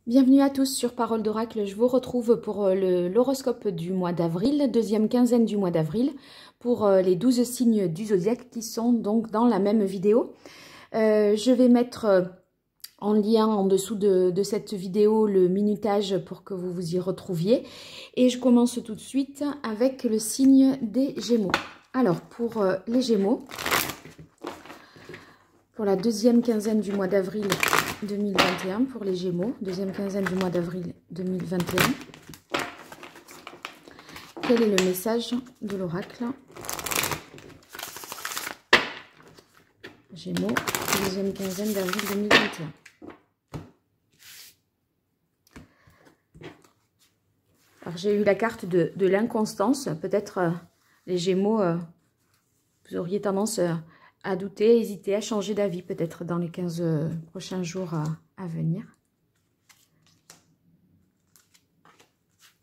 Bienvenue à tous sur Parole d'Oracle. Je vous retrouve pour l'horoscope du mois d'avril, deuxième quinzaine du mois d'avril, pour les 12 signes du zodiaque qui sont donc dans la même vidéo. Je vais mettre en lien en dessous de cette vidéo le minutage pour que vous vous y retrouviez. Et je commence tout de suite avec le signe des Gémeaux. Alors, pour les Gémeaux, pour la deuxième quinzaine du mois d'avril 2021, pour les Gémeaux, deuxième quinzaine du mois d'avril 2021. Quel est le message de l'oracle? Gémeaux, deuxième quinzaine d'avril 2021. Alors j'ai eu la carte de l'inconstance. Peut-être les Gémeaux, vous auriez tendance à douter, hésiter, à changer d'avis peut-être dans les 15 prochains jours à venir.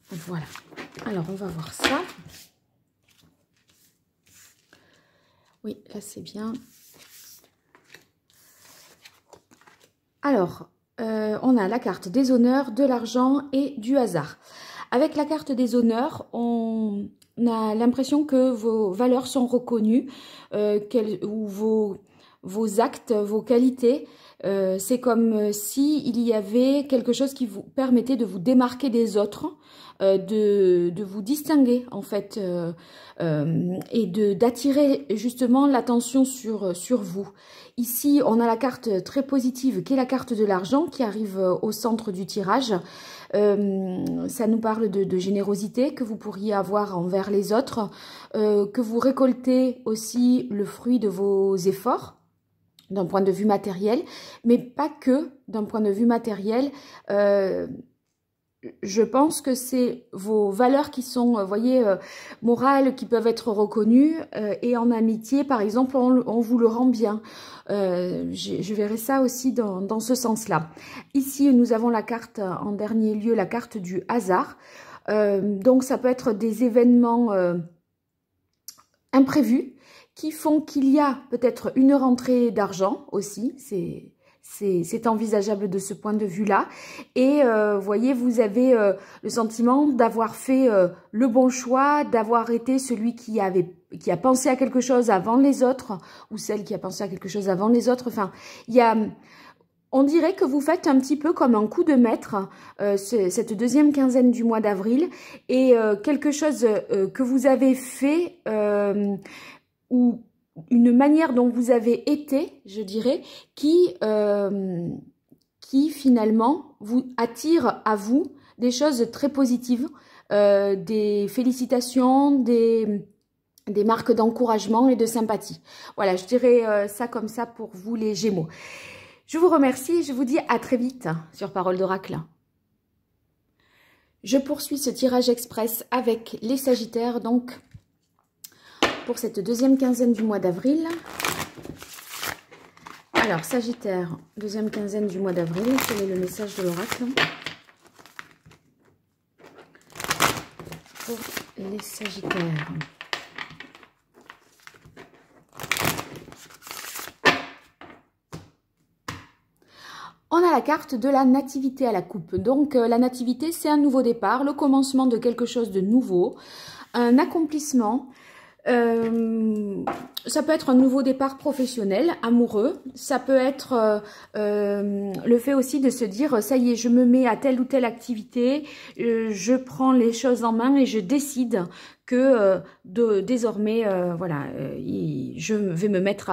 Voilà. Alors, on va voir ça. Oui, là, c'est bien. Alors, on a la carte des honneurs, de l'argent et du hasard. Avec la carte des honneurs, on a l'impression que vos valeurs sont reconnues, ou vos actes, vos qualités. C'est comme si il y avait quelque chose qui vous permettait de vous démarquer des autres, de vous distinguer en fait, et d'attirer justement l'attention sur vous. Ici, on a la carte très positive qui est la carte de l'argent qui arrive au centre du tirage. Ça nous parle de générosité que vous pourriez avoir envers les autres, que vous récoltez aussi le fruit de vos efforts d'un point de vue matériel, mais pas que d'un point de vue matériel. Je pense que c'est vos valeurs qui sont, vous voyez, morales, qui peuvent être reconnues, et en amitié, par exemple, on vous le rend bien. Je verrai ça aussi dans ce sens-là. Ici, nous avons la carte, en dernier lieu, la carte du hasard. Donc, ça peut être des événements imprévus qui font qu'il y a peut-être une rentrée d'argent aussi. C'est envisageable de ce point de vue-là. Et voyez, vous avez le sentiment d'avoir fait le bon choix, d'avoir été celui qui a pensé à quelque chose avant les autres, ou celle qui a pensé à quelque chose avant les autres. Enfin, on dirait que vous faites un petit peu comme un coup de maître cette deuxième quinzaine du mois d'avril, et quelque chose que vous avez fait, ou une manière dont vous avez été, je dirais, qui finalement vous attire à vous des choses très positives, des félicitations, des marques d'encouragement et de sympathie. Voilà, je dirais ça comme ça pour vous les Gémeaux. Je vous remercie et je vous dis à très vite sur Parole d'Oracle. Je poursuis ce tirage express avec les Sagittaires, donc pour cette deuxième quinzaine du mois d'avril. Alors, Sagittaire, deuxième quinzaine du mois d'avril, quel est le message de l'oracle pour les Sagittaires? On a la carte de la nativité à la coupe. Donc, la nativité, c'est un nouveau départ, le commencement de quelque chose de nouveau, un accomplissement. Ça peut être un nouveau départ professionnel, amoureux. Ça peut être le fait aussi de se dire, ça y est, je me mets à telle ou telle activité, je prends les choses en main et je décide que désormais, voilà, je vais me mettre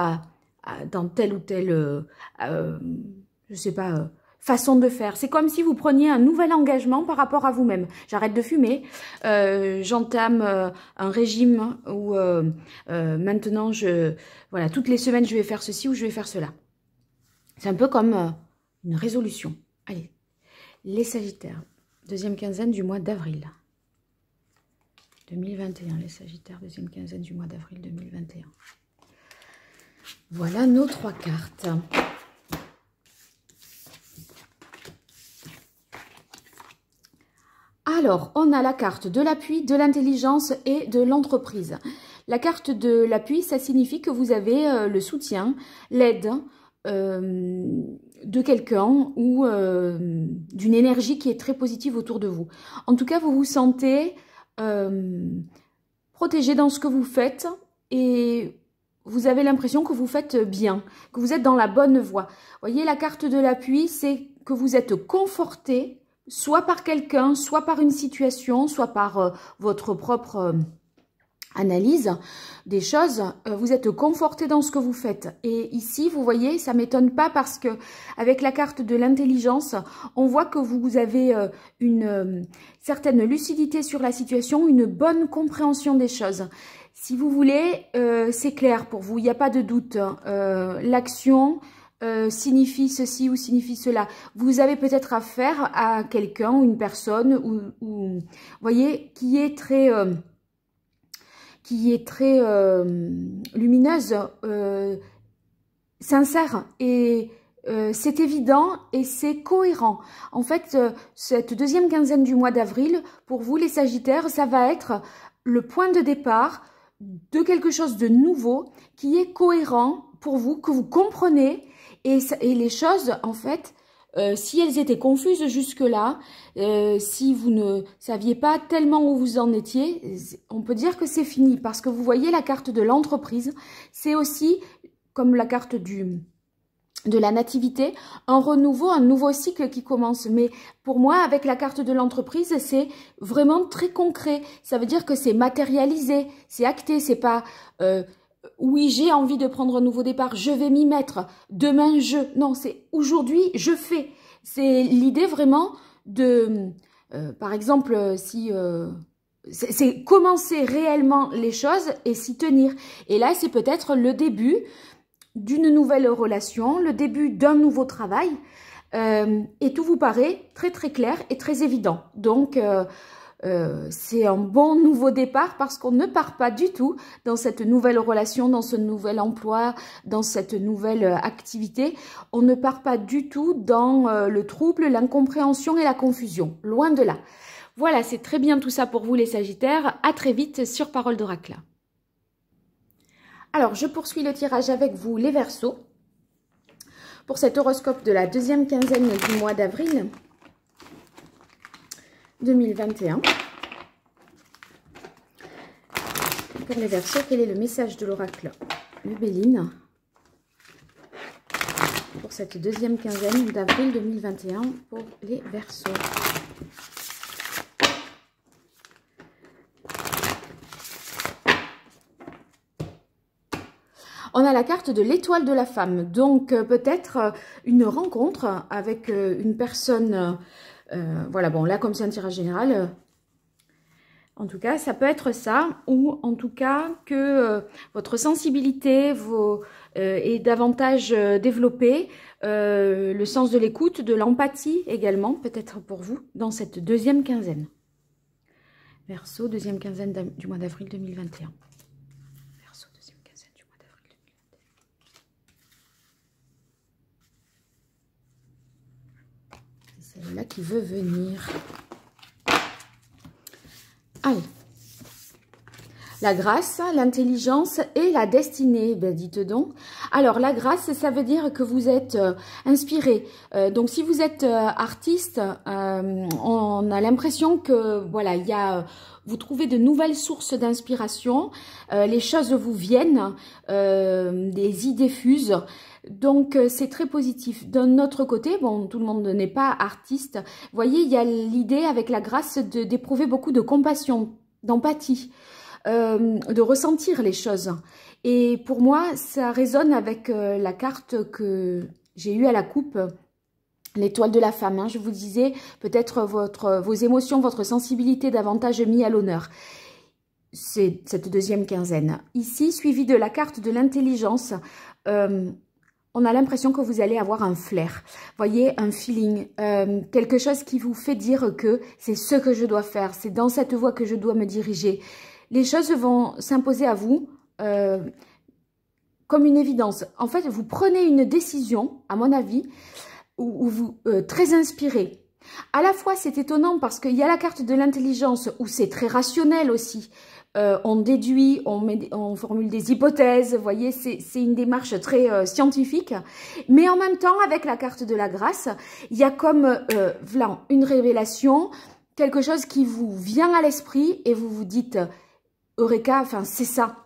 dans telle ou telle, je sais pas, façon de faire. C'est comme si vous preniez un nouvel engagement par rapport à vous-même. J'arrête de fumer, j'entame un régime où maintenant, voilà, toutes les semaines, je vais faire ceci ou je vais faire cela. C'est un peu comme une résolution. Allez, les Sagittaires, deuxième quinzaine du mois d'avril 2021. Les Sagittaires, deuxième quinzaine du mois d'avril 2021. Voilà nos trois cartes. Alors, on a la carte de l'appui, de l'intelligence et de l'entreprise. La carte de l'appui, ça signifie que vous avez le soutien, l'aide, de quelqu'un ou d'une énergie qui est très positive autour de vous. En tout cas, vous vous sentez protégé dans ce que vous faites et vous avez l'impression que vous faites bien, que vous êtes dans la bonne voie. Vous voyez, la carte de l'appui, c'est que vous êtes conforté, soit par quelqu'un, soit par une situation, soit par votre propre analyse des choses. Vous êtes conforté dans ce que vous faites. Et ici, vous voyez, ça m'étonne pas parce que avec la carte de l'intelligence, on voit que vous avez une certaine lucidité sur la situation, une bonne compréhension des choses. Si vous voulez, c'est clair pour vous, il n'y a pas de doute. L'action signifie ceci ou signifie cela. Vous avez peut-être affaire à quelqu'un ou une personne ou vous voyez, qui est très lumineuse, sincère et c'est évident et c'est cohérent. En fait, cette deuxième quinzaine du mois d'avril, pour vous les Sagittaires, ça va être le point de départ de quelque chose de nouveau qui est cohérent pour vous, que vous comprenez et les choses, en fait, si elles étaient confuses jusque-là, si vous ne saviez pas tellement où vous en étiez, on peut dire que c'est fini. Parce que vous voyez la carte de l'entreprise, c'est aussi, comme la carte de la nativité, un renouveau, un nouveau cycle qui commence. Mais pour moi, avec la carte de l'entreprise, c'est vraiment très concret. Ça veut dire que c'est matérialisé, c'est acté, c'est pas... oui, j'ai envie de prendre un nouveau départ, je vais m'y mettre. Demain, non, c'est aujourd'hui, je fais. C'est l'idée vraiment de... par exemple, si... c'est commencer réellement les choses et s'y tenir. Et là, c'est peut-être le début d'une nouvelle relation, le début d'un nouveau travail. Et tout vous paraît très très clair et très évident. Donc... c'est un bon nouveau départ parce qu'on ne part pas du tout dans cette nouvelle relation, dans ce nouvel emploi, dans cette nouvelle activité. On ne part pas du tout dans le trouble, l'incompréhension et la confusion. Loin de là. Voilà, c'est très bien tout ça pour vous les Sagittaires. À très vite sur Parole d'Oracle. Alors, je poursuis le tirage avec vous les Verseaux. Pour cet horoscope de la deuxième quinzaine du mois d'avril 2021. Pour les Verseaux, quel est le message de l'oracle Lubéline pour cette deuxième quinzaine d'avril 2021 pour les Verseaux? On a la carte de l'étoile de la femme, donc peut-être une rencontre avec une personne... voilà, bon, là, comme c'est un tirage général, en tout cas, ça peut être ça, ou en tout cas que votre sensibilité est davantage développée, le sens de l'écoute, de l'empathie également, peut-être pour vous, dans cette deuxième quinzaine. Verseau, deuxième quinzaine du mois d'avril 2021. Verseau, deuxième quinzaine du mois d'avril 2021. C'est celle-là qui veut venir. Allez. La grâce, l'intelligence et la destinée, ben dites donc. Alors, la grâce, ça veut dire que vous êtes inspiré. Donc, si vous êtes artiste, on a l'impression que, voilà, vous trouvez de nouvelles sources d'inspiration. Les choses vous viennent, des idées fusent. Donc, c'est très positif. D'un autre côté, bon, tout le monde n'est pas artiste. Vous voyez, il y a l'idée avec la grâce d'éprouver beaucoup de compassion, d'empathie. De ressentir les choses. Et pour moi, ça résonne avec la carte que j'ai eue à la coupe, l'étoile de la femme. Hein. Je vous disais, peut-être vos émotions, votre sensibilité davantage mis à l'honneur. C'est cette deuxième quinzaine. Ici, suivi de la carte de l'intelligence, on a l'impression que vous allez avoir un flair. Voyez, un feeling, quelque chose qui vous fait dire que c'est ce que je dois faire, c'est dans cette voie que je dois me diriger. Les choses vont s'imposer à vous comme une évidence. En fait, vous prenez une décision, à mon avis, où vous très inspiré. À la fois, c'est étonnant parce qu'il y a la carte de l'intelligence où c'est très rationnel aussi. On déduit, on formule des hypothèses, vous voyez, c'est une démarche très scientifique. Mais en même temps, avec la carte de la grâce, il y a comme voilà, une révélation, quelque chose qui vous vient à l'esprit et vous vous dites « Eureka », enfin, c'est ça.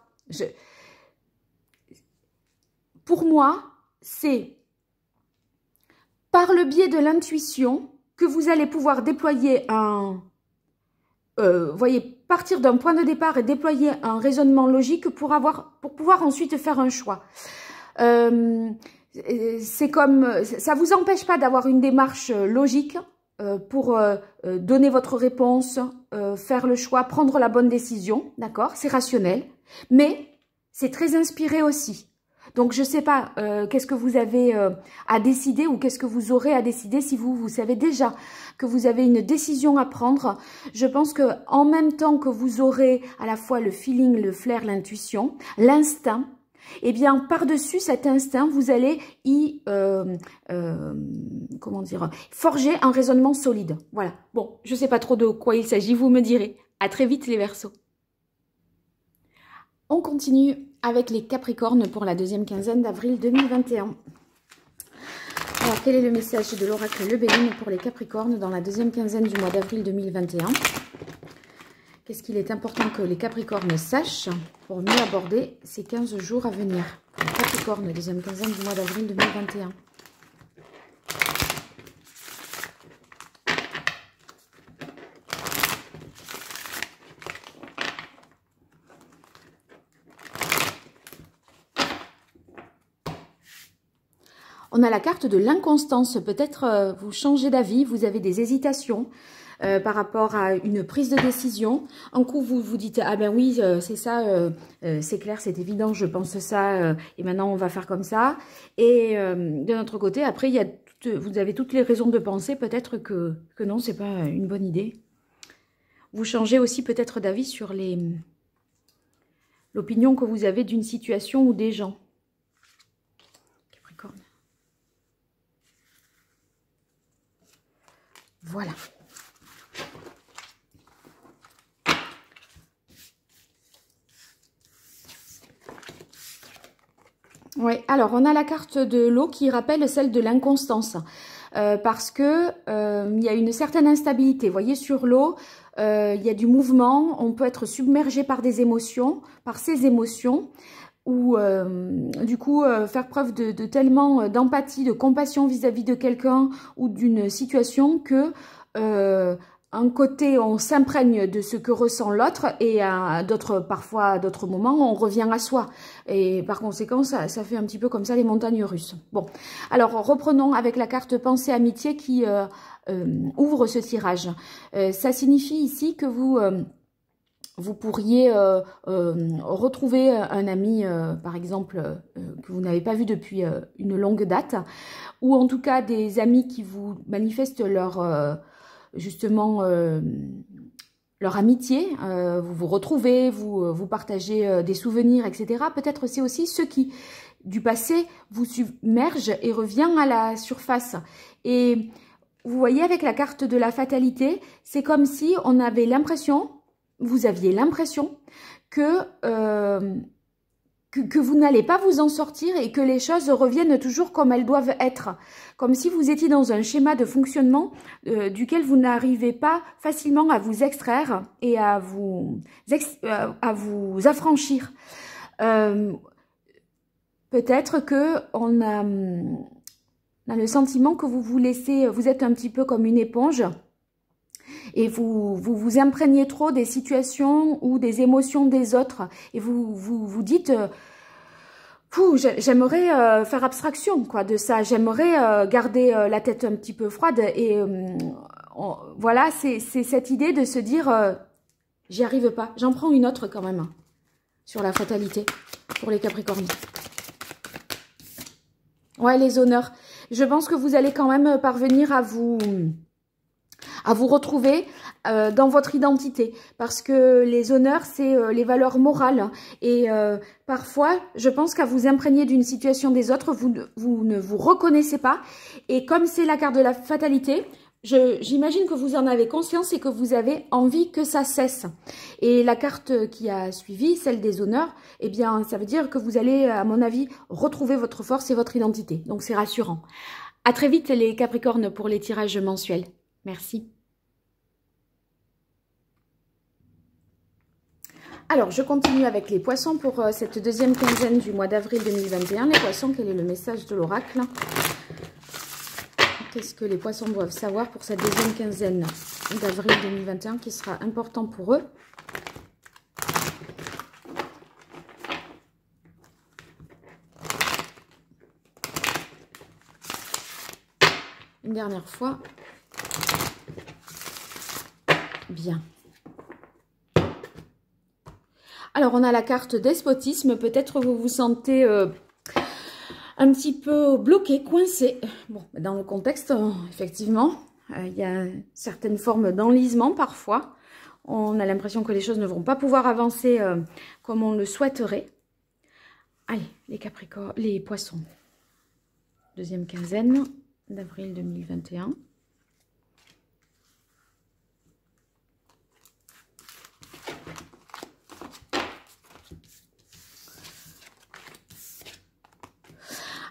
Pour moi, c'est par le biais de l'intuition que vous allez pouvoir déployer voyez, partir d'un point de départ et déployer un raisonnement logique pour pouvoir ensuite faire un choix. C'est comme, ça vous empêche pas d'avoir une démarche logique pour donner votre réponse, faire le choix, prendre la bonne décision, d'accord? C'est rationnel, mais c'est très inspiré aussi. Donc, je ne sais pas, qu'est-ce que vous avez à décider ou qu'est-ce que vous aurez à décider si vous savez déjà que vous avez une décision à prendre. Je pense que en même temps que vous aurez à la fois le feeling, le flair, l'intuition, l'instinct, eh bien, par-dessus cet instinct, vous allez comment dire, forger un raisonnement solide. Voilà. Bon, je ne sais pas trop de quoi il s'agit, vous me direz. À très vite les Verseaux. On continue avec les Capricornes pour la deuxième quinzaine d'avril 2021. Alors, quel est le message de l'oracle Le Béline pour les Capricornes dans la deuxième quinzaine du mois d'avril 2021? Qu'est-ce qu'il est important que les Capricornes sachent pour mieux aborder ces 15 jours à venir? Les Capricornes, deuxième quinzaine du mois d'avril 2021. On a la carte de l'inconstance. Peut-être vous changez d'avis, vous avez des hésitations par rapport à une prise de décision. Un coup, vous vous dites « Ah ben oui, c'est ça, c'est clair, c'est évident, je pense ça, et maintenant on va faire comme ça. » Et de notre côté, après, vous avez toutes les raisons de penser peut-être que non, c'est pas une bonne idée. Vous changez aussi peut-être d'avis sur l'opinion que vous avez d'une situation ou des gens. Voilà. Oui, alors on a la carte de l'eau qui rappelle celle de l'inconstance. Parce que il y a une certaine instabilité. Vous voyez, sur l'eau, il y a du mouvement, on peut être submergé par des émotions, par ces émotions, ou du coup faire preuve de tellement d'empathie, de compassion vis-à-vis de quelqu'un ou d'une situation que un côté on s'imprègne de ce que ressent l'autre et parfois à d'autres moments on revient à soi et par conséquent ça fait un petit peu comme ça les montagnes russes. Bon, alors reprenons avec la carte pensée amitié qui ouvre ce tirage. Ça signifie ici que vous pourriez retrouver un ami, par exemple, que vous n'avez pas vu depuis une longue date, ou en tout cas des amis qui vous manifestent justement leur amitié. Vous vous retrouvez, vous partagez des souvenirs, etc. Peut-être c'est aussi ceux qui, du passé, vous submergent et revient à la surface. Et vous voyez avec la carte de la fatalité, c'est comme si on avait l'impression... Vous aviez l'impression que vous n'allez pas vous en sortir et que les choses reviennent toujours comme elles doivent être. Comme si vous étiez dans un schéma de fonctionnement duquel vous n'arrivez pas facilement à vous extraire et à vous affranchir. Peut-être qu'on a le sentiment que vous êtes un petit peu comme une éponge. Et vous imprégnez trop des situations ou des émotions des autres. Et vous dites, j'aimerais faire abstraction quoi, de ça. J'aimerais garder la tête un petit peu froide. Et voilà, c'est cette idée de se dire, j'y arrive pas. J'en prends une autre quand même, sur la fatalité, pour les Capricornes. Ouais, les honneurs. Je pense que vous allez quand même parvenir à vous retrouver dans votre identité. Parce que les honneurs, c'est les valeurs morales. Et parfois, je pense qu'à vous imprégner d'une situation des autres, vous ne vous reconnaissez pas. Et comme c'est la carte de la fatalité, j'imagine que vous en avez conscience et que vous avez envie que ça cesse. Et la carte qui a suivi, celle des honneurs, eh bien, ça veut dire que vous allez, à mon avis, retrouver votre force et votre identité. Donc, c'est rassurant. À très vite, les Capricornes, pour les tirages mensuels. Merci. Alors, je continue avec les poissons pour cette deuxième quinzaine du mois d'avril 2021. Les poissons, quel est le message de l'oracle ? Qu'est-ce que les poissons doivent savoir pour cette deuxième quinzaine d'avril 2021 qui sera important pour eux? Une dernière fois. Bien. Alors, on a la carte despotisme. Peut-être vous vous sentez un petit peu bloqué, coincé. Bon, dans le contexte, effectivement, il y a certaines formes d'enlisement parfois. On a l'impression que les choses ne vont pas pouvoir avancer comme on le souhaiterait. Allez, les Capricornes, les Poissons. Deuxième quinzaine d'avril 2021.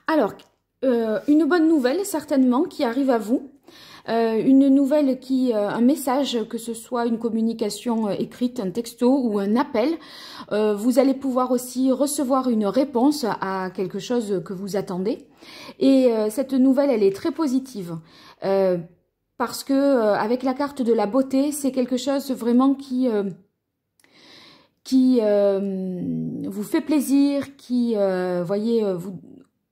Alors, une bonne nouvelle certainement qui arrive à vous. Une nouvelle un message, que ce soit une communication écrite, un texto ou un appel. Vous allez pouvoir aussi recevoir une réponse à quelque chose que vous attendez. Et cette nouvelle, elle est très positive. Parce que avec la carte de la beauté, c'est quelque chose vraiment qui vous fait plaisir, qui, voyez, vous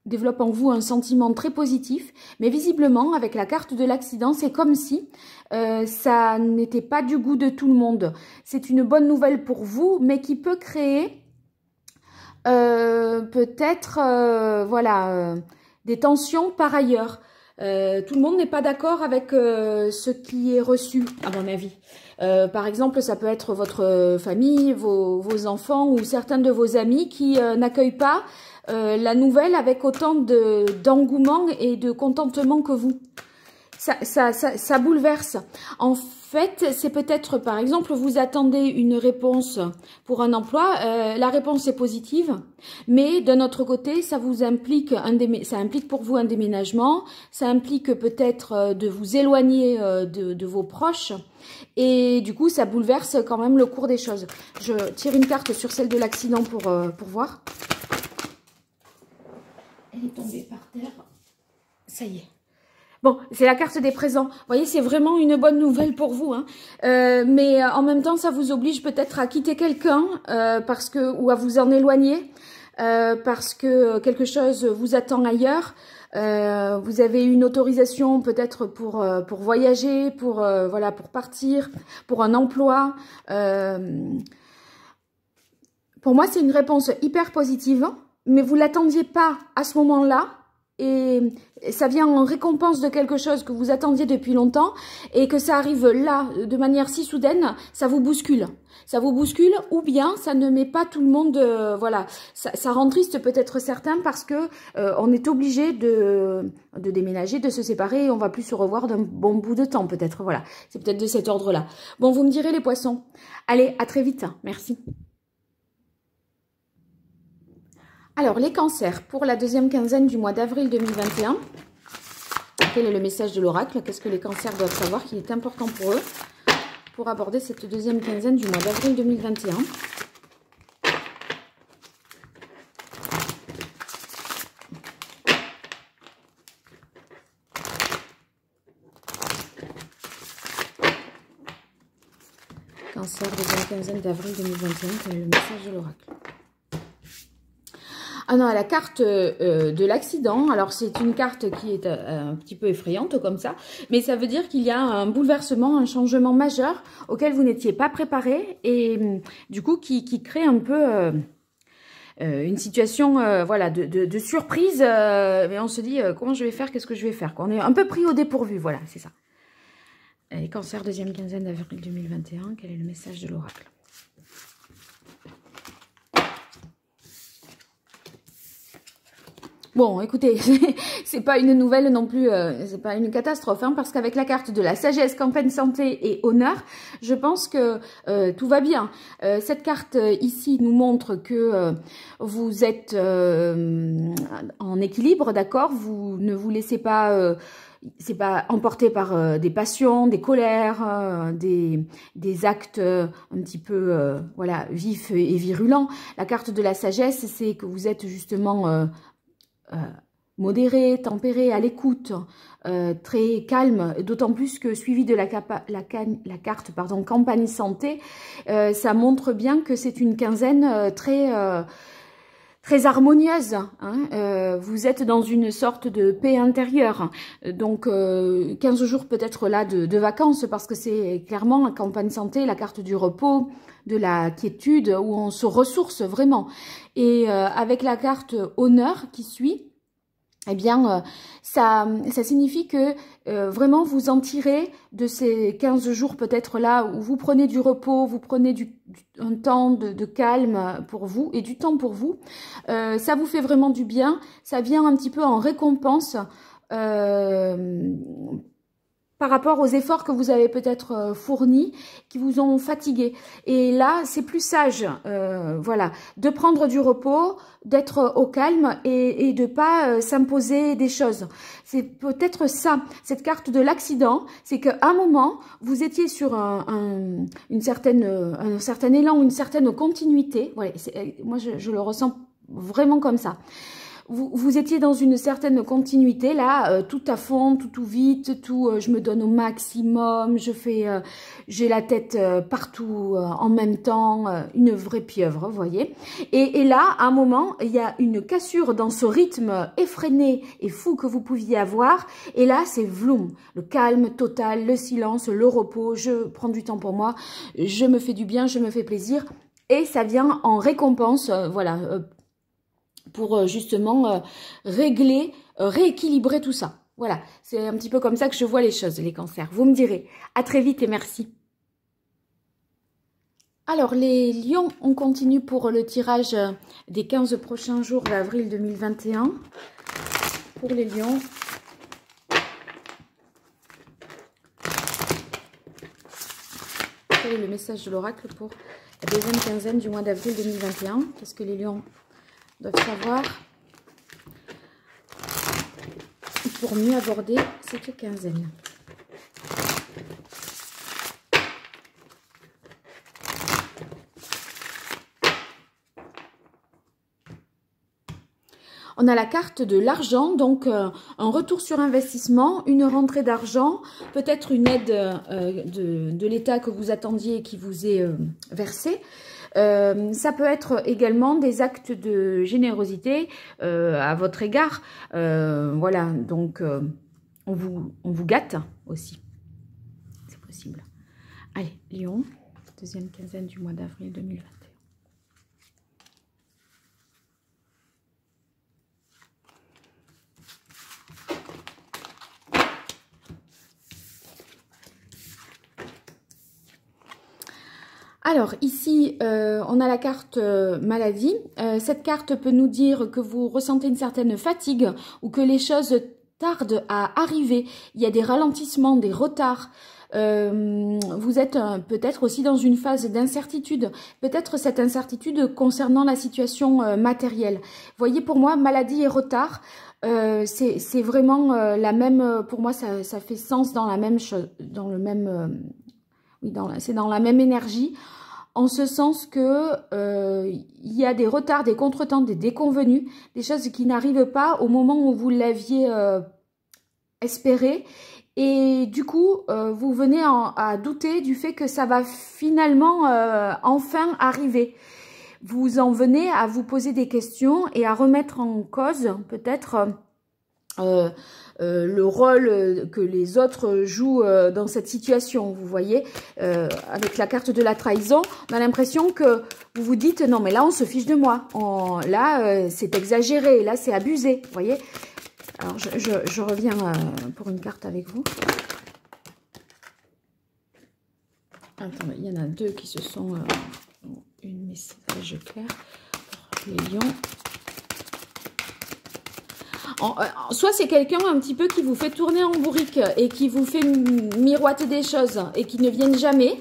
développe en vous un sentiment très positif, mais visiblement, avec la carte de l'accident, c'est comme si ça n'était pas du goût de tout le monde. C'est une bonne nouvelle pour vous, mais qui peut créer peut-être voilà, des tensions par ailleurs. Tout le monde n'est pas d'accord avec ce qui est reçu, à mon avis. Par exemple, ça peut être votre famille, vos enfants ou certains de vos amis qui n'accueillent pas la nouvelle avec autant d'engouement et de contentement que vous. Ça bouleverse. En fait, c'est peut-être, par exemple, vous attendez une réponse pour un emploi. La réponse est positive, mais d'un autre côté, ça vous implique ça implique pour vous un déménagement. Ça implique peut-être de vous éloigner de vos proches. Et du coup, ça bouleverse quand même le cours des choses. Je tire une carte sur celle de l'accident pour voir. Elle est tombée par terre. Ça y est. Bon, c'est la carte des présents. Vous voyez, c'est vraiment une bonne nouvelle pour vous. Hein. Mais en même temps, ça vous oblige peut-être à quitter quelqu'un ou à vous en éloigner parce que quelque chose vous attend ailleurs. Vous avez une autorisation peut-être pour voyager, voilà, pour partir, pour un emploi. Pour moi, c'est une réponse hyper positive, mais vous l'attendiez pas à ce moment-là. Et ça vient en récompense de quelque chose que vous attendiez depuis longtemps et que ça arrive là de manière si soudaine, ça vous bouscule. Ça vous bouscule ou bien ça ne met pas tout le monde, voilà, ça rend triste peut-être certains parce que on est obligé de déménager, de se séparer et on va plus se revoir d'un bon bout de temps peut-être, voilà. C'est peut-être de cet ordre-là. Bon, vous me direz les poissons. Allez, à très vite, merci. Alors, les cancers, pour la deuxième quinzaine du mois d'avril 2021, quel est le message de l'oracle? Qu'est-ce que les cancers doivent savoir qu'il est important pour eux pour aborder cette deuxième quinzaine du mois d'avril 2021? Cancer, deuxième quinzaine d'avril 2021, quel est le message de l'oracle? Ah non, la carte de l'accident, alors c'est une carte qui est un petit peu effrayante comme ça, mais ça veut dire qu'il y a un bouleversement, un changement majeur auquel vous n'étiez pas préparé et du coup qui crée un peu une situation voilà, de surprise, mais on se dit comment je vais faire, qu'est-ce que je vais faire quoi. On est un peu pris au dépourvu, voilà, c'est ça. Et cancer, deuxième quinzaine d'avril 2021, quel est le message de l'oracle? Bon, écoutez, c'est pas une nouvelle non plus, c'est pas une catastrophe, hein, parce qu'avec la carte de la sagesse, campagne, santé et honneur, je pense que tout va bien. Cette carte ici nous montre que vous êtes en équilibre, d'accord? Vous ne vous laissez pas... c'est pas emporté par des passions, des colères, des actes un petit peu voilà, vifs et virulents. La carte de la sagesse, c'est que vous êtes justement modéré, tempéré, à l'écoute, très calme, d'autant plus que suivi de la carte pardon, campagne santé, ça montre bien que c'est une quinzaine très harmonieuse. Hein. Vous êtes dans une sorte de paix intérieure. Donc 15 jours peut-être là de vacances, parce que c'est clairement la campagne santé, la carte du repos, de la quiétude, où on se ressource vraiment. Et avec la carte honneur qui suit, eh bien, ça signifie que vraiment vous en tirez de ces 15 jours peut-être là où vous prenez du repos, vous prenez un temps de calme pour vous et du temps pour vous. Ça vous fait vraiment du bien, ça vient un petit peu en récompense par rapport aux efforts que vous avez peut-être fournis, qui vous ont fatigué. Et là, c'est plus sage, voilà, de prendre du repos, d'être au calme et de pas s'imposer des choses. C'est peut-être ça, cette carte de l'accident, c'est qu'à un moment, vous étiez sur un certain élan, une certaine continuité. Ouais, moi, je le ressens vraiment comme ça. Vous étiez dans une certaine continuité, là, tout à fond, tout vite, je me donne au maximum, j'ai la tête partout en même temps, une vraie pieuvre, vous voyez. Et là, à un moment, il y a une cassure dans ce rythme effréné et fou que vous pouviez avoir, et là, c'est vloum, le calme total, le silence, le repos, je prends du temps pour moi, je me fais du bien, je me fais plaisir, et ça vient en récompense, voilà, pour justement régler, rééquilibrer tout ça. Voilà, c'est un petit peu comme ça que je vois les choses, les cancers. Vous me direz. À très vite et merci. Alors, les lions, on continue pour le tirage des 15 prochains jours d'avril 2021. Pour les lions. Quel est le message de l'oracle pour la deuxième quinzaine du mois d'avril 2021? Qu'est-ce que les lions doivent savoir pour mieux aborder cette quinzaine? On a la carte de l'argent, donc un retour sur investissement, une rentrée d'argent, peut-être une aide de l'État que vous attendiez et qui vous est versée. Ça peut être également des actes de générosité à votre égard. Voilà, donc on vous gâte aussi. C'est possible. Allez, Lion, deuxième quinzaine du mois d'avril 2021. Alors ici, on a la carte maladie. Cette carte peut nous dire que vous ressentez une certaine fatigue ou que les choses tardent à arriver. Il y a des ralentissements, des retards. Vous êtes peut-être aussi dans une phase d'incertitude. Peut-être cette incertitude concernant la situation matérielle. Vous voyez, pour moi, maladie et retard, c'est vraiment la même... Pour moi, ça fait sens dans la même chose, dans le même... oui, c'est dans la même énergie, en ce sens que il y a des retards, des contretemps, des déconvenus, des choses qui n'arrivent pas au moment où vous l'aviez espéré. Et du coup, vous venez à douter du fait que ça va finalement enfin arriver. Vous en venez à vous poser des questions et à remettre en cause peut-être... le rôle que les autres jouent dans cette situation, vous voyez, avec la carte de la trahison, on a l'impression que vous vous dites, non mais là on se fiche de moi, là c'est exagéré, là c'est abusé, vous voyez. Alors je reviens pour une carte avec vous. Attendez, il y en a deux qui se sont, une message clair pour les lions. Soit c'est quelqu'un un petit peu qui vous fait tourner en bourrique et qui vous fait miroiter des choses et qui ne viennent jamais.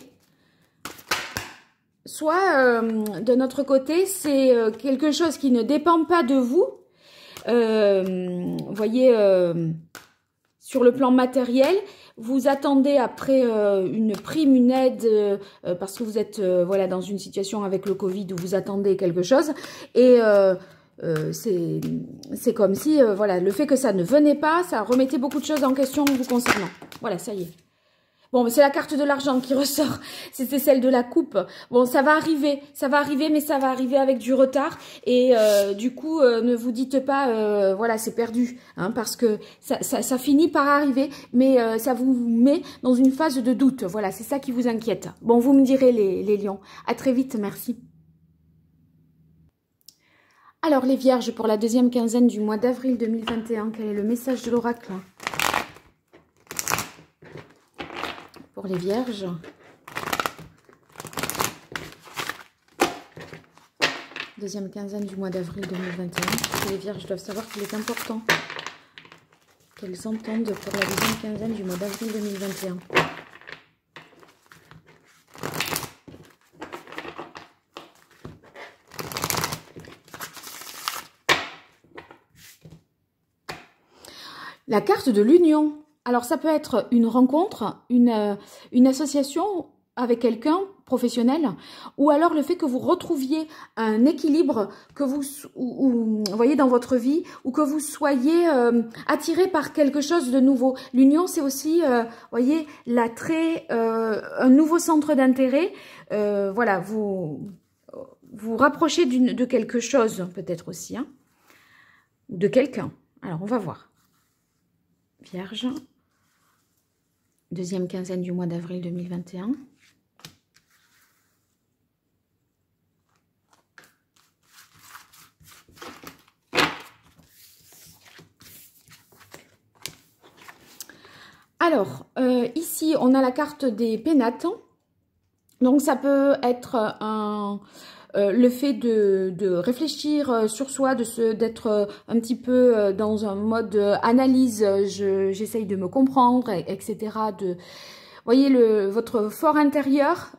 Soit, de notre côté, c'est quelque chose qui ne dépend pas de vous. Vous voyez, sur le plan matériel, vous attendez après une prime, une aide, parce que vous êtes voilà, dans une situation avec le Covid où vous attendez quelque chose. Et c'est comme si, voilà, le fait que ça ne venait pas, ça remettait beaucoup de choses en question vous concernant. Voilà, ça y est. Bon, c'est la carte de l'argent qui ressort. C'était celle de la coupe. Bon, ça va arriver, mais ça va arriver avec du retard. Et du coup, ne vous dites pas, voilà, c'est perdu, hein, parce que ça finit par arriver, mais ça vous met dans une phase de doute. Voilà, c'est ça qui vous inquiète. Bon, vous me direz les lions. À très vite, merci. Alors, les vierges, pour la deuxième quinzaine du mois d'avril 2021, quel est le message de l'oracle ? Pour les vierges. Deuxième quinzaine du mois d'avril 2021. Les vierges doivent savoir qu'il est important qu'elles entendent pour la deuxième quinzaine du mois d'avril 2021. La carte de l'union. Alors, ça peut être une rencontre, une association avec quelqu'un professionnel, ou alors le fait que vous retrouviez un équilibre que vous voyez dans votre vie, ou que vous soyez attiré par quelque chose de nouveau. L'union, c'est aussi, voyez, l'attrait, un nouveau centre d'intérêt. Voilà, vous rapprochez de quelque chose, peut-être aussi, hein, ou de quelqu'un. Alors, on va voir. Vierge. Deuxième quinzaine du mois d'avril 2021. Alors, ici, on a la carte des pénates. Donc, ça peut être le fait de réfléchir sur soi, d'être un petit peu dans un mode analyse, j'essaye de me comprendre, etc. Voyez, votre fort intérieur,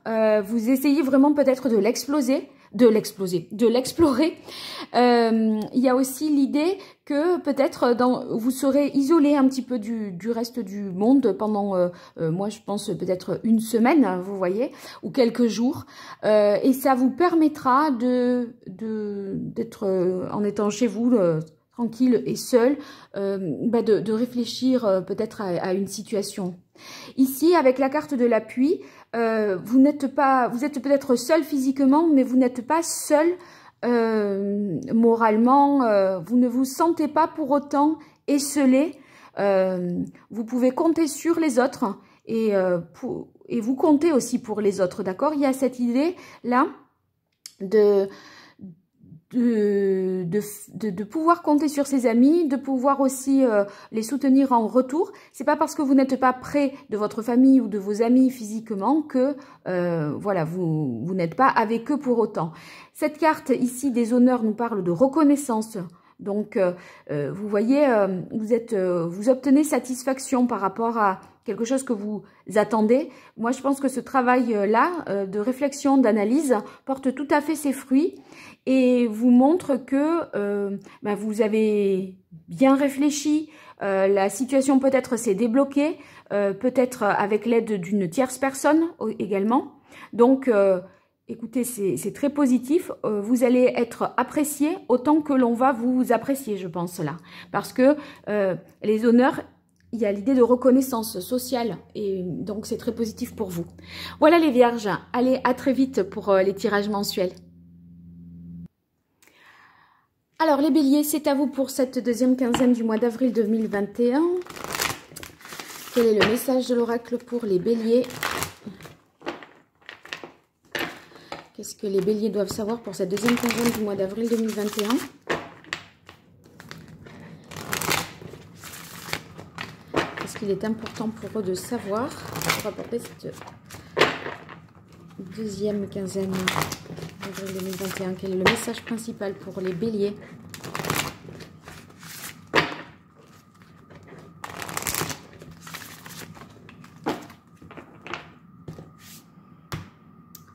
vous essayez vraiment peut-être de l'explorer. Il y a aussi l'idée que peut-être vous serez isolé un petit peu du reste du monde pendant, moi je pense peut-être une semaine, vous voyez, ou quelques jours, et ça vous permettra d'être en étant chez vous tranquille et seul, de réfléchir peut-être à une situation. Ici, avec la carte de l'appui, vous êtes peut-être seul physiquement, mais vous n'êtes pas seul moralement. Vous ne vous sentez pas pour autant esselé. Vous pouvez compter sur les autres et vous comptez aussi pour les autres, d'accord? Il y a cette idée-là de pouvoir compter sur ses amis, de pouvoir aussi les soutenir en retour. C'est pas parce que vous n'êtes pas près de votre famille ou de vos amis physiquement que voilà, vous n'êtes pas avec eux pour autant. Cette carte ici des honneurs nous parle de reconnaissance. Donc vous voyez, vous obtenez satisfaction par rapport à quelque chose que vous attendez. Moi, je pense que ce travail-là de réflexion, d'analyse porte tout à fait ses fruits et vous montre que vous avez bien réfléchi, la situation peut-être s'est débloquée, peut-être avec l'aide d'une tierce personne également. Donc, écoutez, c'est très positif. Vous allez être apprécié autant que l'on va vous apprécier, je pense, là. Parce que les honneurs, il y a l'idée de reconnaissance sociale et donc c'est très positif pour vous. Voilà les vierges, allez, à très vite pour les tirages mensuels. Alors les béliers, c'est à vous pour cette deuxième quinzaine du mois d'avril 2021. Quel est le message de l'oracle pour les béliers? Qu'est-ce que les béliers doivent savoir pour cette deuxième quinzaine du mois d'avril 2021? Qu'est-ce qu'il est important pour eux de savoir pour apporter cette deuxième quinzaine d'avril 2021? Quel est le message principal pour les béliers?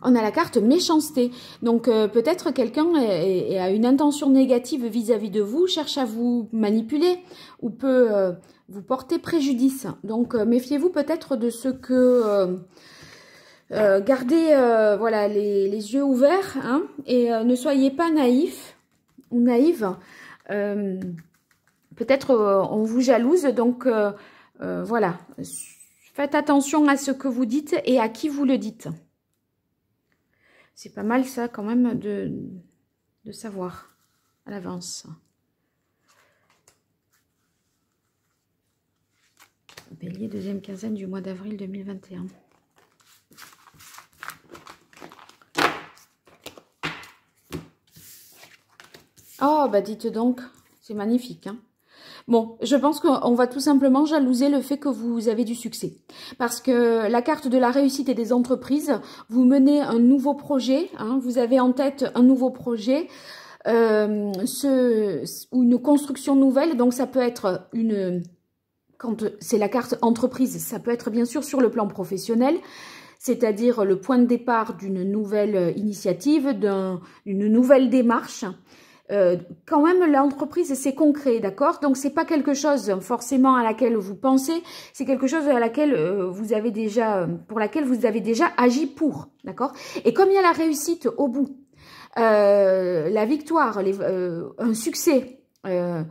On a la carte méchanceté. Donc peut-être quelqu'un a une intention négative vis-à-vis de vous, cherche à vous manipuler ou peut vous porter préjudice. Donc méfiez-vous peut-être de ce que... gardez voilà, les yeux ouverts, hein, et ne soyez pas naïf ou naïve. Peut-être on vous jalouse, donc voilà. Faites attention à ce que vous dites et à qui vous le dites. C'est pas mal ça quand même de savoir à l'avance. Bélier, deuxième quinzaine du mois d'avril 2021. Oh, bah dites donc, c'est magnifique, hein. Bon, je pense qu'on va tout simplement jalouser le fait que vous avez du succès. Parce que la carte de la réussite et des entreprises, vous menez un nouveau projet, hein, vous avez en tête un nouveau projet, ou une construction nouvelle. Donc ça peut être quand c'est la carte entreprise, ça peut être bien sûr sur le plan professionnel, c'est-à-dire le point de départ d'une nouvelle initiative, d'une nouvelle démarche. Quand même l'entreprise c'est concret, d'accord, donc c'est pas quelque chose forcément à laquelle vous pensez, c'est quelque chose à laquelle pour laquelle vous avez déjà agi pour, d'accord. Et comme il y a la réussite au bout, la victoire, un succès, un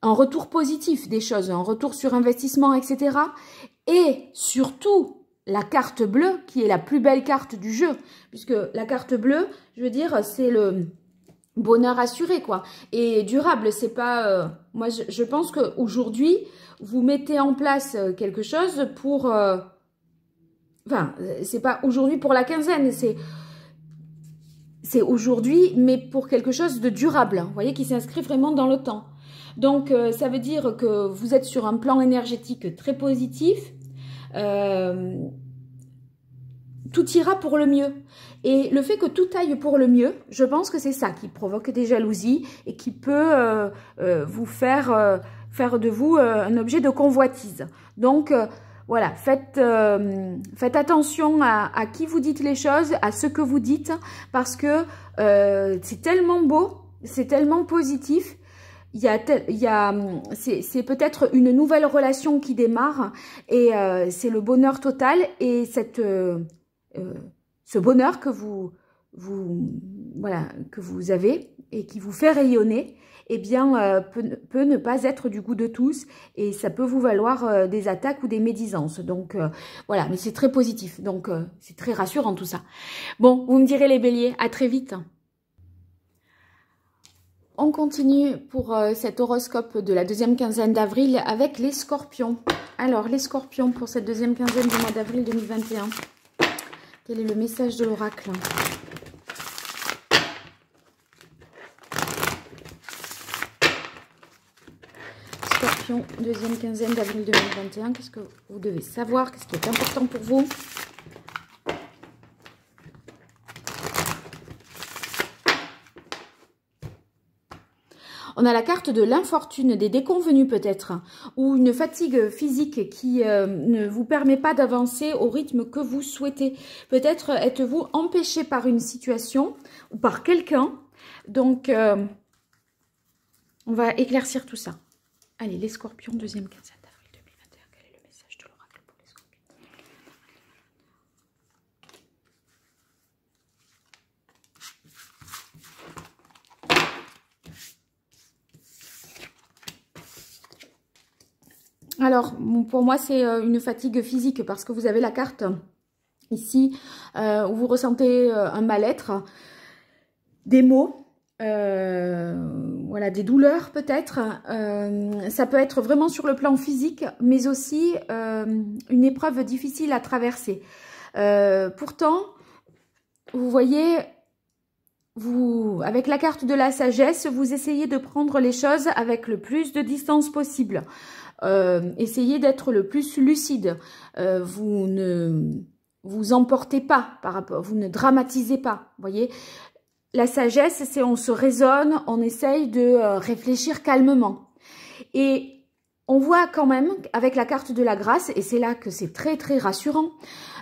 retour positif des choses, un retour sur investissement, etc. Et surtout la carte bleue qui est la plus belle carte du jeu, puisque la carte bleue, je veux dire, c'est le bonheur assuré, quoi, et durable. C'est pas moi je pense qu'aujourd'hui vous mettez en place quelque chose pour enfin c'est pas aujourd'hui pour la quinzaine, c'est aujourd'hui, mais pour quelque chose de durable, vous voyez, qui s'inscrit vraiment dans le temps. Donc ça veut dire que vous êtes sur un plan énergétique très positif, tout ira pour le mieux. Et le fait que tout aille pour le mieux, je pense que c'est ça qui provoque des jalousies et qui peut vous faire de vous un objet de convoitise. Donc voilà, faites attention à qui vous dites les choses, à ce que vous dites, parce que c'est tellement beau, c'est tellement positif. C'est peut-être une nouvelle relation qui démarre et c'est le bonheur total, et ce bonheur que que vous avez et qui vous fait rayonner, eh bien, peut ne pas être du goût de tous, et ça peut vous valoir des attaques ou des médisances. Donc, voilà, mais c'est très positif. Donc, c'est très rassurant tout ça. Bon, vous me direz les béliers, à très vite. On continue pour cet horoscope de la deuxième quinzaine d'avril avec les scorpions. Alors, les scorpions pour cette deuxième quinzaine du mois d'avril 2021. Quel est le message de l'oracle? Scorpion, deuxième quinzaine d'avril 2021. Qu'est-ce que vous devez savoir? Qu'est-ce qui est important pour vous? On a la carte de l'infortune, des déconvenus peut-être, ou une fatigue physique qui ne vous permet pas d'avancer au rythme que vous souhaitez. Peut-être êtes-vous empêché par une situation ou par quelqu'un. Donc, on va éclaircir tout ça. Allez, les scorpions, deuxième quinzaine d'avril 2021. Quel est le message de l'oracle pour les scorpions? Alors, pour moi, c'est une fatigue physique parce que vous avez la carte ici où vous ressentez un mal-être, des maux, voilà, des douleurs peut-être. Ça peut être vraiment sur le plan physique, mais aussi une épreuve difficile à traverser. Pourtant, vous voyez, avec la carte de la sagesse, vous essayez de prendre les choses avec le plus de distance possible. Essayez d'être le plus lucide. Vous ne vous emportez pas par rapport, vous ne dramatisez pas. Voyez, la sagesse, c'est on se raisonne, on essaye de réfléchir calmement. Et on voit quand même avec la carte de la grâce, et c'est là que c'est très très rassurant,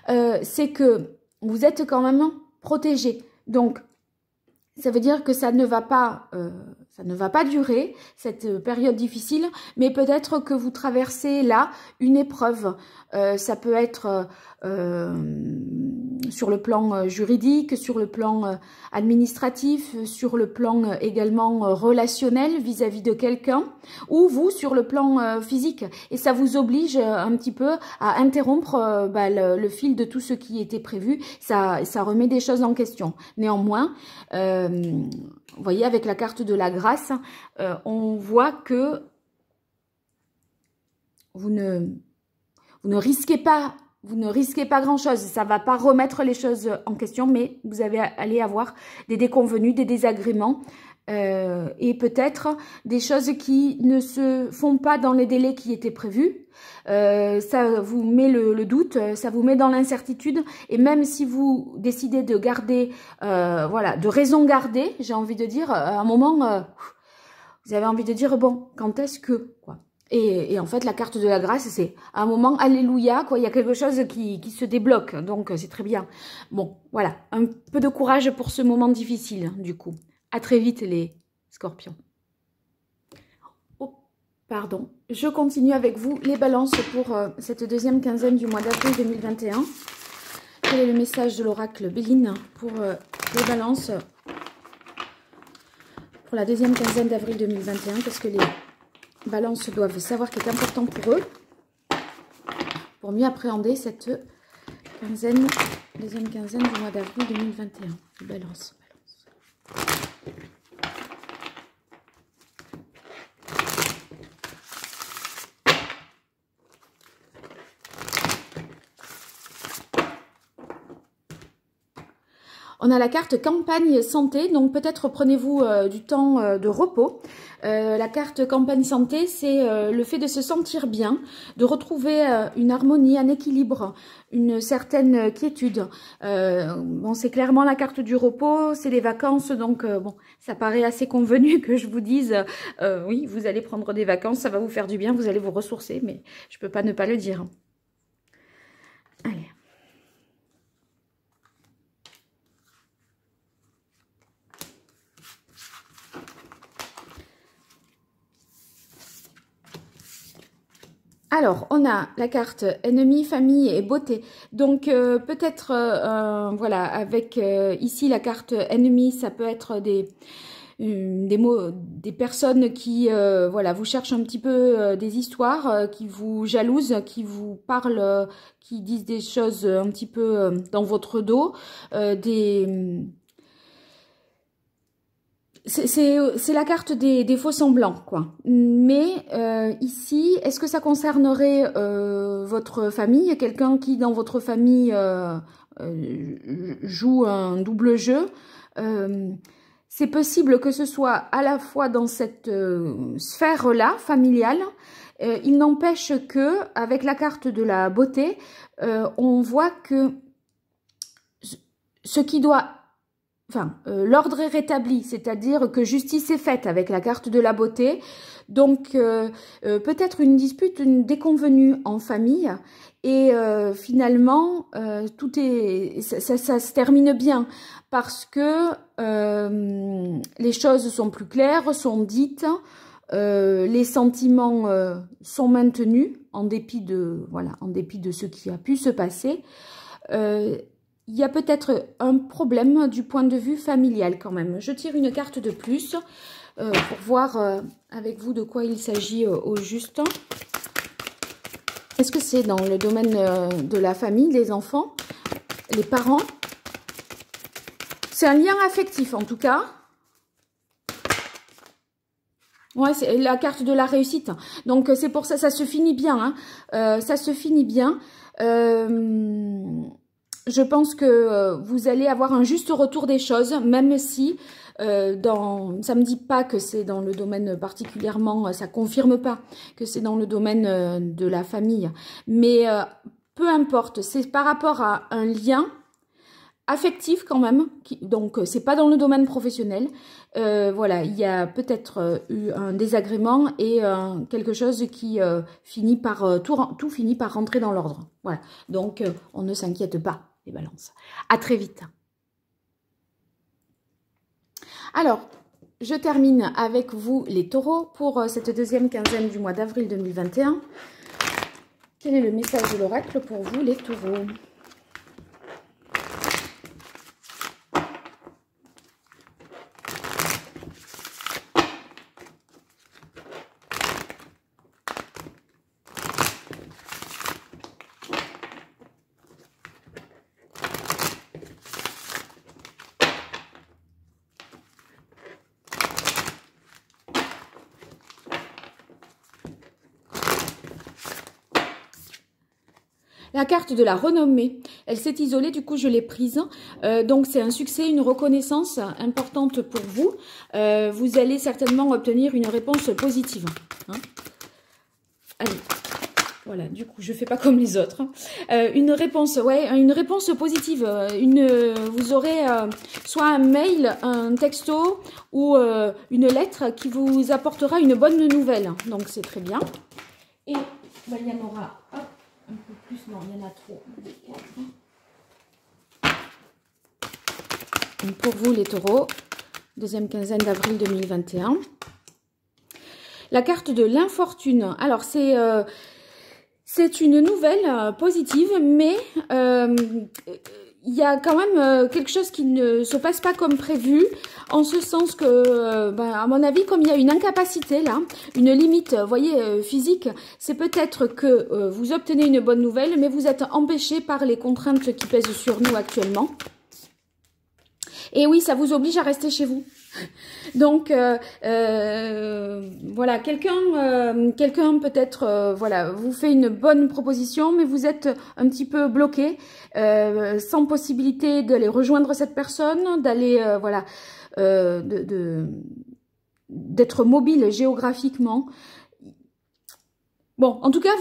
c'est que vous êtes quand même protégé. Donc, ça veut dire que ça ne va pas durer, cette période difficile, mais peut-être que vous traversez là une épreuve. Ça peut être sur le plan juridique, sur le plan administratif, sur le plan également relationnel vis-à-vis de quelqu'un, ou vous sur le plan physique. Et ça vous oblige un petit peu à interrompre le fil de tout ce qui était prévu. Ça remet des choses en question. Néanmoins, vous voyez, avec la carte de la grâce, on voit que vous ne risquez pas grand-chose. Ça ne va pas remettre les choses en question, mais vous allez avoir des déconvenus, des désagréments et peut-être des choses qui ne se font pas dans les délais qui étaient prévus. Ça vous met le doute, ça vous met dans l'incertitude, et même si vous décidez de garder, de raison garder, j'ai envie de dire, à un moment, vous avez envie de dire, bon, quand est-ce que, quoi. Et en fait, la carte de la grâce, c'est à un moment, alléluia, quoi, il y a quelque chose qui se débloque, donc c'est très bien. Bon, voilà, un peu de courage pour ce moment difficile, du coup. À très vite, les scorpions. Oh, pardon, je continue avec vous les balances pour cette deuxième quinzaine du mois d'avril 2021. Quel est le message de l'oracle Béline pour les balances pour la deuxième quinzaine d'avril 2021? Qu'est-ce que les balances doivent savoir qui est important pour eux, pour mieux appréhender cette deuxième quinzaine du mois d'avril 2021. Balance. On a la carte campagne santé, donc peut-être prenez-vous du temps de repos. La carte campagne santé, c'est le fait de se sentir bien, de retrouver une harmonie, un équilibre, une certaine quiétude. Bon, c'est clairement la carte du repos, c'est les vacances, donc bon, ça paraît assez convenu que je vous dise, oui, vous allez prendre des vacances, ça va vous faire du bien, vous allez vous ressourcer, mais je peux pas ne pas le dire. Allez. Alors, on a la carte ennemi, famille et beauté. Donc, peut-être, voilà, avec ici la carte ennemi, ça peut être des personnes qui, voilà, vous cherchent un petit peu des histoires, qui vous jalousent, qui vous parlent, qui disent des choses un petit peu dans votre dos, c'est la carte des faux semblants, quoi. Mais ici, est-ce que ça concernerait votre famille, quelqu'un qui, dans votre famille, joue un double jeu? C'est possible que ce soit à la fois dans cette sphère-là, familiale. Il n'empêche que, avec la carte de la beauté, on voit que ce qui doit... Enfin, l'ordre est rétabli, c'est-à-dire que justice est faite avec la carte de la beauté. Donc, peut-être une dispute, une déconvenue en famille. Et finalement, ça se termine bien parce que les choses sont plus claires, sont dites, les sentiments sont maintenus en dépit de ce qui a pu se passer. Il y a peut-être un problème du point de vue familial quand même. Je tire une carte de plus pour voir avec vous de quoi il s'agit au juste. Est-ce que c'est dans le domaine de la famille, des enfants, les parents? C'est un lien affectif en tout cas. Ouais, c'est la carte de la réussite. Donc c'est pour ça, ça se finit bien. Hein. Ça se finit bien. Je pense que vous allez avoir un juste retour des choses, même si ça me dit pas que c'est dans le domaine particulièrement, ça confirme pas que c'est dans le domaine de la famille. Mais peu importe, c'est par rapport à un lien affectif quand même, donc c'est pas dans le domaine professionnel. Voilà, il y a peut-être eu un désagrément et quelque chose qui finit par tout finit par rentrer dans l'ordre. Voilà, donc on ne s'inquiète pas. Les balances. À très vite. Alors, je termine avec vous les taureaux pour cette deuxième quinzaine du mois d'avril 2021. Quel est le message de l'oracle pour vous les taureaux? La carte de la renommée, elle s'est isolée, du coup je l'ai prise. Donc c'est un succès, une reconnaissance importante pour vous. Vous allez certainement obtenir une réponse positive. Hein. Allez, voilà, du coup je fais pas comme les autres. Une réponse positive. Vous aurez soit un mail, un texto ou une lettre qui vous apportera une bonne nouvelle. Donc c'est très bien. Et ben, il y en aura... Hop, un peu plus, non, il y en a trop. Donc pour vous les taureaux, deuxième quinzaine d'avril 2021. La carte de l'infortune. Alors c'est une nouvelle positive, mais il y a quand même quelque chose qui ne se passe pas comme prévu, en ce sens que, à mon avis, comme il y a une incapacité là, une limite, vous voyez, physique, c'est peut-être que vous obtenez une bonne nouvelle, mais vous êtes empêché par les contraintes qui pèsent sur nous actuellement. Et oui, ça vous oblige à rester chez vous. Donc, voilà, quelqu'un peut-être, voilà, vous fait une bonne proposition, mais vous êtes un petit peu bloqué, sans possibilité d'aller rejoindre cette personne, d'aller, voilà, d'être mobile géographiquement. Bon, en tout cas,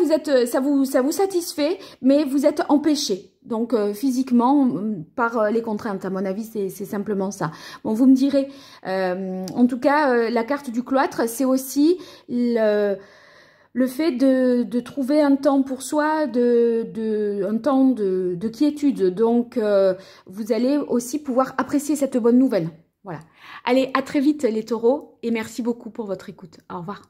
ça vous satisfait, mais vous êtes empêché. Donc, physiquement, par les contraintes. À mon avis, c'est simplement ça. Bon, vous me direz, en tout cas, la carte du cloître, c'est aussi le fait de trouver un temps pour soi, un temps de quiétude. Donc, vous allez aussi pouvoir apprécier cette bonne nouvelle. Voilà. Allez, à très vite les taureaux et merci beaucoup pour votre écoute. Au revoir.